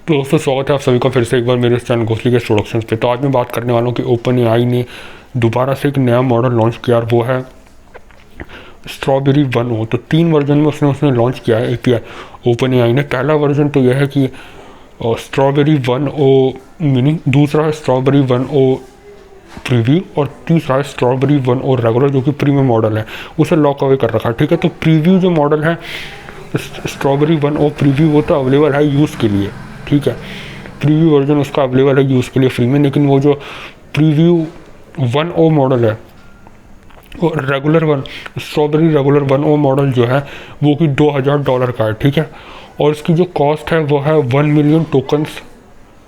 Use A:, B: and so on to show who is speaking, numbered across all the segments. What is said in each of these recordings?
A: तो दोस्तों स्वागत है आप सभी का फिर से एक बार मेरे इस चैनल घोसली के प्रोडक्शंस पे। तो आज मैं बात करने वाला हूँ कि ओपन एआई ने दोबारा से एक नया मॉडल लॉन्च किया और वो है स्ट्रॉबेरी 1O। तो 3 वर्जन में उसने लॉन्च किया है एपीआई ओपन एआई ने। पहला वर्जन तो यह है कि स्ट्रॉबेरी 1O मिनी, दूसरा है स्ट्रॉबेरी 1O प्रीव्यू और तीसरा है स्ट्रॉबेरी 1O रेगुलर जो कि प्रीमियम मॉडल है, उसे लॉक अवे कर रखा है। ठीक है, तो प्रीव्यू जो मॉडल है स्ट्रॉबेरी 1O प्रीव्यू वो तो अवेलेबल है यूज़ के लिए। ठीक है, प्रीव्यू वर्जन उसका अवेलेबल है यूज़ के लिए फ्री में, लेकिन वो जो प्रीव्यू 1O मॉडल है और regular strawberry regular 1O model जो है वो कि $2000 का है। ठीक है, और इसकी जो कॉस्ट है वो है 1 मिलियन टोकन्स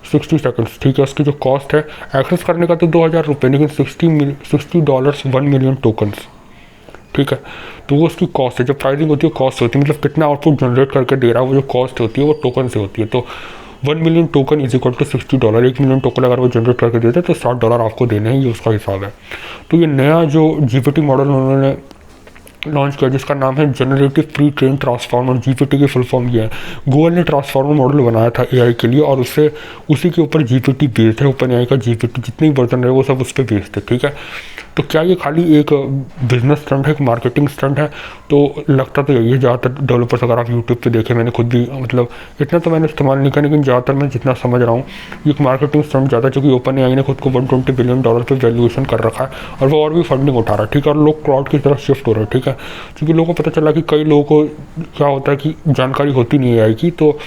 A: 60 सेकंड्स। ठीक है, उसकी जो कॉस्ट है एक्सेस करने का तो $2000, लेकिन $60 1 मिलियन टोकन्स। ठीक है, तो वो उसकी कॉस्ट है। जब प्राइसिंग होती है कॉस्ट होती है, मतलब कितना आउटपुट जनरेट करके दे रहा है, वो जो कॉस्ट होती है वो टोकन से होती है। तो 1 million token is equal to $60। 1 million token अगर वो जनरेट करके देते हैं तो $60 आपको देने हैं, ये उसका हिसाब है। तो ये नया जो जीपीटी मॉडल उन्होंने लॉन्च किया जिसका नाम है generative pre train transformer, GPT की फुल फॉर्म ये है। गूगल ने ट्रांसफॉर्मर मॉडल बनाया था एआई के लिए और उससे उसी के ऊपर जीपीटी बेस्ड है। ओपन एआई का जीपीटी जितने भी वर्जन है वो सब उस पर बेस्ड है। ठीक है, तो क्या ये खाली एक बिजनेस स्टंट है, एक मार्केटिंग स्टंट है? तो लगता तो यही है ज़्यादातर डेवलपर्स। अगर आप यूट्यूब पे देखें, मैंने खुद भी मतलब इतना तो मैंने इस्तेमाल नहीं किया, लेकिन ज़्यादातर मैं जितना समझ रहा हूँ ये एक मार्केटिंग स्टंट ज़्यादा, क्योंकि ओपन एआई ने खुद को $120 बिलियन पे वैल्यूएशन कर रखा है और वो और भी फंडिंग उठा रहा है। ठीक है, और लोग क्लाउड की तरफ शिफ्ट हो रहे हैं। ठीक है, क्योंकि लोगों को पता चला कि कई लोगों को क्या होता है कि जानकारी होती नहीं है एआई की, तो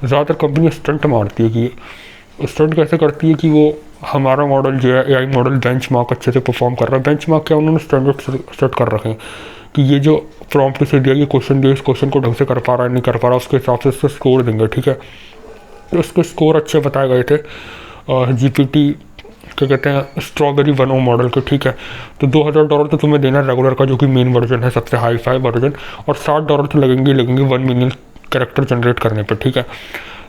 A: ज़्यादातर कंपनी स्टंट मारती है। कि स्टंट कैसे करती है कि वो हमारा मॉडल जो है एआई मॉडल बेंचमार्क अच्छे से परफॉर्म कर रहा है। बेंचमार्क क्या, उन्होंने स्टैंडर्ड सेट कर रखे हैं कि ये जो प्रॉम्प्ट से दिया, ये क्वेश्चन दिया, इस क्वेश्चन को ढंग से कर पा रहा है नहीं कर पा रहा, उसके हिसाब से इससे स्कोर देंगे। ठीक है, तो उसके स्कोर अच्छे बताए गए थे जीपीटी क्या कहते हैं स्ट्रॉबेरी 1O मॉडल के। ठीक है, तो $2000 तो तुम्हें देना रेगुलर का जो कि मेन वर्जन है, सबसे हाई फाई वर्जन, और $60 तो लगेंगे 1 मिलियन कैरेक्टर जनरेट करने पर। ठीक है,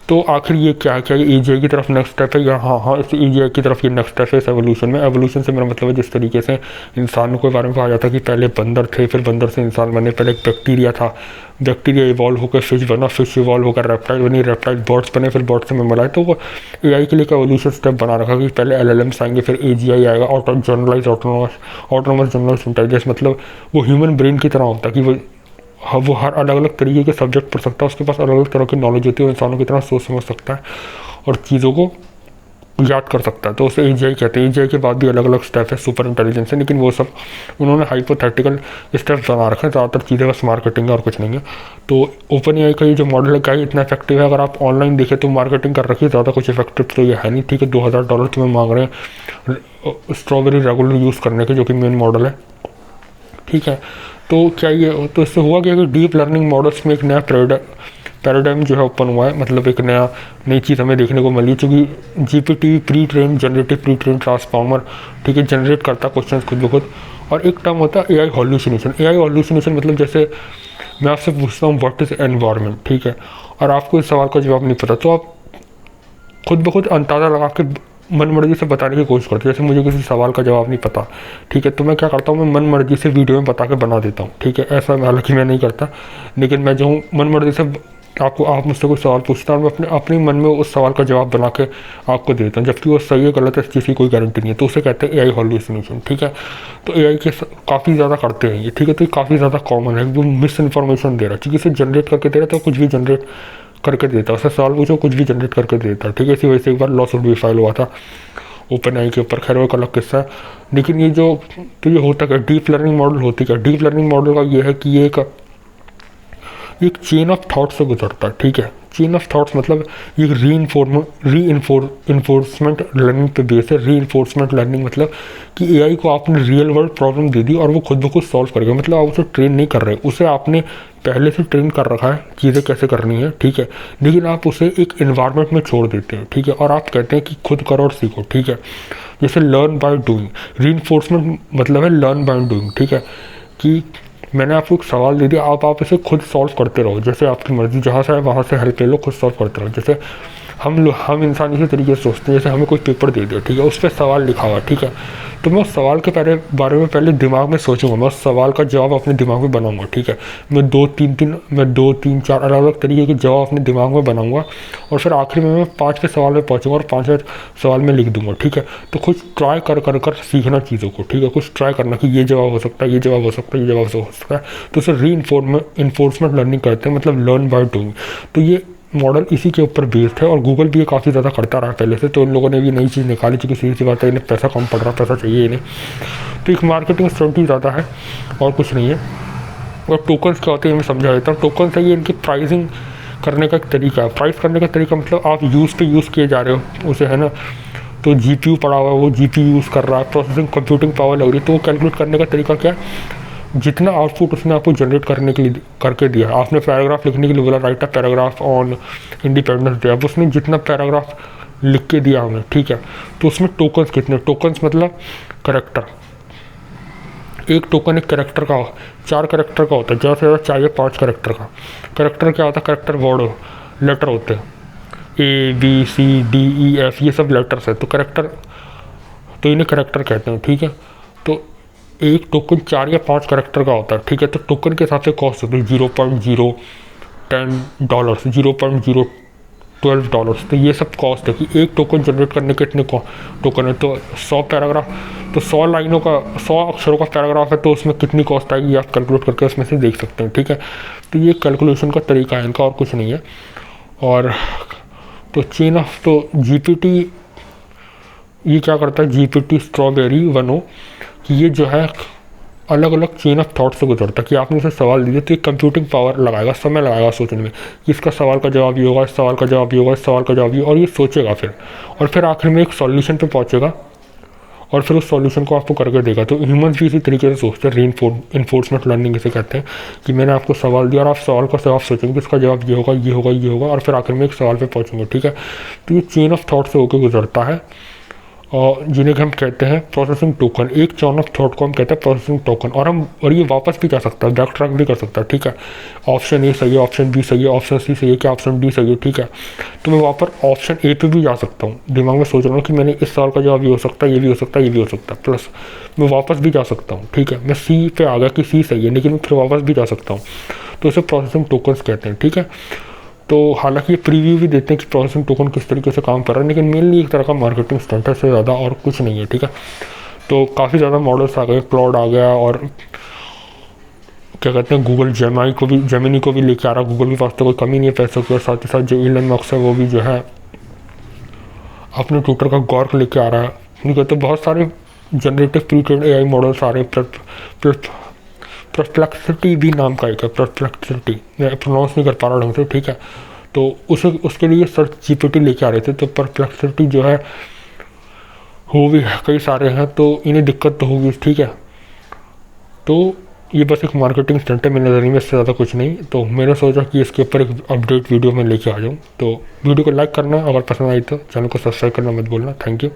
A: तो आखिर ये क्या है? क्या ये एजीआई की तरफ नेक्स्ट स्टेप है या हाँ इस एजीआई की तरफ ये नेक्स्ट स्टेप है इस एवोल्यूशन में? एवोल्यूशन से मेरा मतलब है जिस तरीके से इंसानों के बारे में कहा जाता है कि पहले बंदर थे, फिर बंदर से इंसान बने, पहले एक बैक्टीरिया था, बैक्टीरिया इवॉल्व होकर फिश बना, फिश इवॉल्व होकर रेप्टाइल बनी, रेप्टाइल बर्ड्स बने, फिर बर्ड्स से मेमल आए। तो वो एआई के लिए एक एवोल्यूशन स्टेप बना रखा कि पहले एलएलएम्स आएंगे, फिर एजीआई आएगा, जनरलाइज ऑटोनोमस जनरलाइज इंटेलिजेंस। मतलब वो ह्यूमन ब्रेन की तरह होता है कि वो हर अलग अलग तरीके के सब्जेक्ट पढ़ सकता है, उसके पास अलग अलग तरह की नॉलेज होती है, वो इंसानों की तरह सोच समझ सकता है और चीज़ों को याद कर सकता है। तो उसे एजीआई कहते हैं। एजीआई के बाद भी अलग अलग स्टेप है सुपर इंटेलिजेंस है, लेकिन वो सब उन्होंने हाइपोथेटिकल स्टेप्स बना रखे हैं। ज़्यादातर चीज़ें बस मार्केटिंग है और कुछ नहीं है। तो ओपन एआई का ये जो मॉडल है क्या ये इतना इफेक्टिव है? अगर आप ऑनलाइन देखें तो मार्केटिंग कर रखी है, ज़्यादा कुछ इफेक्टिव तो ये है नहीं। ठीक है, $2000 तुम्हें मांग रहे हैं स्ट्रॉबेरी रेगुलर यूज़ करने के, जो कि मेन मॉडल है। ठीक है, तो क्या ये तो इससे हुआ क्या कि डीप लर्निंग मॉडल्स में एक नया पैराडाइम जो है ओपन हुआ है, मतलब एक नई चीज़ हमें देखने को मिली, चूँकि GPT pre train generative pre train transformer. ठीक है, जनरेट करता क्वेश्चन खुद ब खुद। और एक टर्म होता है एआई हॉल्यूसिनेशन। एआई हॉल्यूसिनेशन मतलब जैसे मैं आपसे पूछता हूँ व्हाट इज़ एनवायरनमेंट, ठीक है, और आपको इस सवाल का जवाब नहीं पता, तो आप खुद ब खुद अंदाज़ा लगा के मन मर्जी से बताने की कोशिश करते हैं। जैसे मुझे किसी सवाल का जवाब नहीं पता, ठीक है, तो मैं क्या करता हूँ, मैं मन मर्जी से वीडियो में बता के बना देता हूँ। ठीक है, ऐसा हालांकि मैं नहीं करता, लेकिन मैं जो हूँ मन मर्जी से आप मुझसे कोई सवाल पूछता हूँ, मैं अपने मन में उस सवाल का जवाब बना के आपको देता हूँ, जबकि वो सही है गलत है इस चीज़ की कोई गारंटी नहीं है। तो उसे कहते हैं एआई हॉल्यूसिनेशन। ठीक है, तो एआई के काफ़ी ज़्यादा करते हैं ये। ठीक है, तो ये काफ़ी ज़्यादा कॉमन है, जो मिस इन्फॉर्मेशन दे रहा है, क्योंकि इसे जनरेट करके दे रहा है तो कुछ भी जनरेट करके देता है, उससे सवाल पूछो कुछ भी जनरेट करके देता है। ठीक है, इसी वजह से एक बार लॉसूट भी फाइल हुआ था ओपन एआई के ऊपर। खैर वो एक अलग किस्सा है, लेकिन ये जो तो ये होता क्या, डीप लर्निंग मॉडल होती क्या? डीप लर्निंग मॉडल का ये है कि ये एक चेन ऑफ थॉट से गुजरता है। ठीक है, चेन ऑफ थॉट्स मतलब ये इन्फोर्समेंट लर्निंग पे बेस है। री इन्फोर्समेंट लर्निंग मतलब कि एआई को आपने रियल वर्ल्ड प्रॉब्लम दे दी और वो खुद ब खुद सॉल्व करेगा। मतलब आप उसे ट्रेन नहीं कर रहे, उसे आपने पहले से ट्रेन कर रखा है चीज़ें कैसे करनी है। ठीक है, लेकिन आप उसे एक इन्वायरमेंट में छोड़ देते हैं। ठीक है, और आप कहते हैं कि खुद करो और सीखो। ठीक है, जैसे लर्न बाय डूइंग। री इन्फोर्समेंट मतलब है लर्न बाय डूइंग। ठीक है, कि मैंने आपको एक सवाल दे दिया, आप इसे खुद सॉल्व करते रहो, जैसे आपकी मर्जी, जहाँ से है वहाँ से हेल्प ले लो, खुद सॉल्व करते रहो। जैसे हम इंसान इसी तरीके से सोचते हैं, जैसे हमें कोई पेपर दे दिया, ठीक है, उस पर सवाल लिखा हुआ, ठीक है, तो मैं उस सवाल के बारे में पहले दिमाग में सोचूंगा, मैं उस सवाल का जवाब अपने दिमाग में बनाऊंगा, ठीक है, मैं दो तीन चार अलग अलग तरीके के जवाब अपने दिमाग में बनाऊंगा, और फिर आखिर में मैं 5वें सवाल में पहुंचूंगा और 5वें सवाल में लिख दूंगा, ठीक है। तो कुछ ट्राई कर सीखना चीज़ों को, ठीक है, कुछ ट्राई करना कि ये जवाब हो सकता है, ये जवाब हो सकता है, ये जवाब हो सकता है, तो उसे इन्फोर्समेंट लर्निंग करते हैं, मतलब लर्न बाय डूइंग। तो ये मॉडल इसी के ऊपर बेस्ड है, और गूगल भी ये काफ़ी ज़्यादा करता रहा पहले से, तो इन लोगों ने भी नई चीज़ निकाली, चूँकि सीधी सी बात है, इन्हें पैसा कम पड़ रहा, पैसा चाहिए इन्हें, तो एक मार्केटिंग स्ट्रेटजी ज़्यादा है और कुछ नहीं है। और टोकन्स क्या होते हैं मैं समझा देता हूँ। टोकन्स है ये इनकी प्राइसिंग करने का एक तरीका है। प्राइस करने का तरीका मतलब आप यूज़ किए जा रहे हो उसे, है ना, तो जीपीयू पड़ा हुआ है, वो जीपीयू यूज़ कर रहा है, प्रोसेसिंग कंप्यूटिंग पावर लग रही है, तो वो कैलकुलेट करने का तरीका क्या है, जितना आउटपुट उसने आपको जनरेट करने के लिए करके दिया। आपने पैराग्राफ लिखने के लिए बोला, right a paragraph on independence day, अब उसने जितना पैराग्राफ लिख के दिया हमें, ठीक है, तो उसमें टोकन्स कितने, टोकन्स मतलब करेक्टर, एक टोकन एक करेक्टर का 4 करेक्टर का होता है, ज़्यादा से ज़्यादा 4 या 5 करेक्टर का। करेक्टर क्या होता है, करेक्टर वर्ड लेटर होते हैं, ABCDEF ये सब लेटर्स है, तो करेक्टर, तो इन्हें करेक्टर कहते हैं, ठीक है। तो एक टोकन 4 या 5 करेक्टर का होता है, ठीक है, तो टोकन के हिसाब से कॉस्ट होती है $0.010, $0.012, तो ये सब कॉस्ट है कि एक टोकन जनरेट करने के इतने टोकन है। तो 100 पैराग्राफ, तो 100 लाइनों का 100 अक्षरों का पैराग्राफ है, तो उसमें कितनी कॉस्ट आएगी आप कैलकुलेट करके उसमें से देख सकते हैं, ठीक है। तो ये कैलकुलेशन का तरीका है इनका, और कुछ नहीं है। और तो चेन ऑफ, तो GPT ये क्या करता है, GPT स्ट्रॉबेरी 1.0 कि ये जो है अलग अलग चेन ऑफ थॉट से गुजरता है, कि आपने उसे सवाल दिए तो एक कंप्यूटिंग पावर लगाएगा, समय लगाएगा सोचने में कि इसका सवाल का जवाब ये होगा, इस सवाल का जवाब ये होगा, इस सवाल का जवाब ये, और ये सोचेगा फिर, और फिर आखिर में एक सॉल्यूशन पे पहुंचेगा, और फिर उस सॉल्यूशन को आपको करके देगा। तो ह्यूमंस भी इसी तरीके से सोचते हैं, इन्फोर्समेंट लर्निंग इसे कहते हैं, कि मैंने आपको सवाल दिया और आप सवाल का जवाब सोचेंगे कि इसका जवाब ये होगा, ये होगा, ये होगा, और फिर आखिर में एक सवाल पे पहुँचेंगे, ठीक है। तो ये चेन ऑफ थॉट से होकर गुजरता है, और जिन्हें हम कहते हैं प्रोसेसिंग टोकन। एक चेन ऑफ थॉट को हम कहते हैं प्रोसेसिंग टोकन, और ये वापस भी जा सकता है, बैक ट्रैक भी कर सकता है, ठीक है। ऑप्शन ए सही है, ऑप्शन बी सही है, ऑप्शन सी सही है, क्या ऑप्शन डी सही है, ठीक है। तो मैं वापस ऑप्शन ए पे भी जा सकता हूँ, दिमाग में सोच रहा हूँ कि मैंने इस सवाल का जवाब ये हो सकता है, ये भी हो सकता है, ये भी हो सकता है, प्लस मैं वापस भी जा सकता हूँ, ठीक है। मैं सी पे आ गया कि सी सही है, लेकिन मैं फिर वापस भी जा सकता हूँ, तो इसे प्रोसेसिंग टोकन्स कहते हैं, ठीक है। तो हालांकि ये प्रीव्यू भी देते हैं कि प्रोसेसिंग टोकन किस तरीके से काम कर रहा है, लेकिन मेनली एक तरह का मार्केटिंग स्टंट है, से ज़्यादा और कुछ नहीं है, ठीक है। तो काफ़ी ज़्यादा मॉडल्स आ गए, क्लाउड आ गया, और क्या कहते हैं गूगल जेमिनी को भी लेके आ रहा है। गूगल के पास तो कोई कमी नहीं है पैसों की, और साथ ही साथ जो इलन मस्क है वो भी जो है अपने ट्विटर का गॉर्क लेके आ रहा है, ठीक है। तो बहुत सारे generative pre trained AI models आ रहे हैं। परप्लेक्सिटी भी नाम का एक है, परप्लेक्सिटी मैं प्रोनाउंस नहीं कर पा रहा ढंग से, ठीक है। तो उसके लिए सर्च GPT लेके आ रहे थे, तो परप्लेक्सिटी जो है वो भी कई सारे हैं, तो इन्हें दिक्कत तो होगी, ठीक है। तो ये बस एक मार्केटिंग स्टंट है मेरे नज़रिए में, इससे ज़्यादा कुछ नहीं। तो मैंने सोचा कि इसके ऊपर एक अपडेट वीडियो में लेके आ जाऊँ। तो वीडियो को लाइक करना, अगर पसंद आई तो चैनल को सब्सक्राइब करना मत भूलना। Thank you.